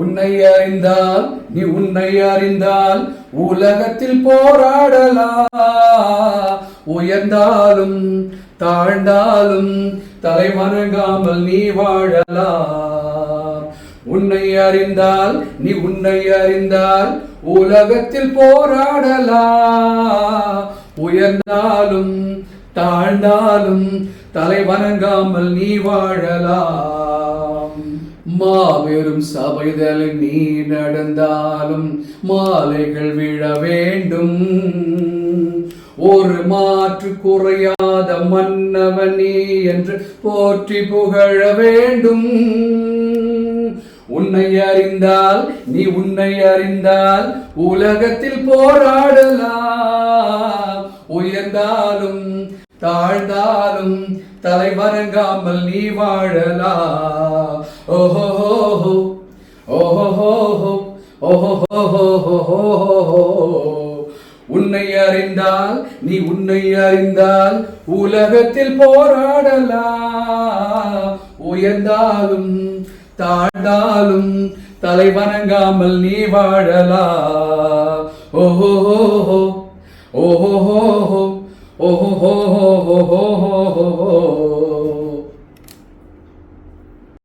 உன்னை அறிந்தால் நீ உன்னை அறிந்தால் உலகத்தில் போராடலாம். உயர்ந்தாலும் தாழ்ந்தாலும் தலை வணங்காமல் நீ வாழலாம். உன்னை அறிந்தால் நீ உன்னை அறிந்தால் உலகத்தில் போராடலாம். உயர்ந்தாலும் தாழ்ந்தாலும் தலை வணங்காமல் நீ வாழலாம். மாபெரும் சபைதலில் நீ நடந்தாலும் மாலைகள் விழ வேண்டும். ஒரு மாற்று குறையாத மன்னவன் நீ என்று போற்றி புகழ வேண்டும். உன்னை அறிந்தால் நீ உன்னை அறிந்தால் உலகத்தில் போராடலாம். உயர்ந்தாலும் தாழ்ந்தாலும் தலை வணங்காமல் நீ வாழலாம். ஓஹோ ஓஹோ ஓஹோ. உன்னை அறிந்தால் நீ உன்னை அறிந்தால் உலகத்தில் போராடலாம். உயர்ந்தாலும் தாழ்ந்தாலும் தலை வணங்காமல் நீ வாழலாம். ஓஹோ ஓஹோ ஓஹோ ஓஹோ.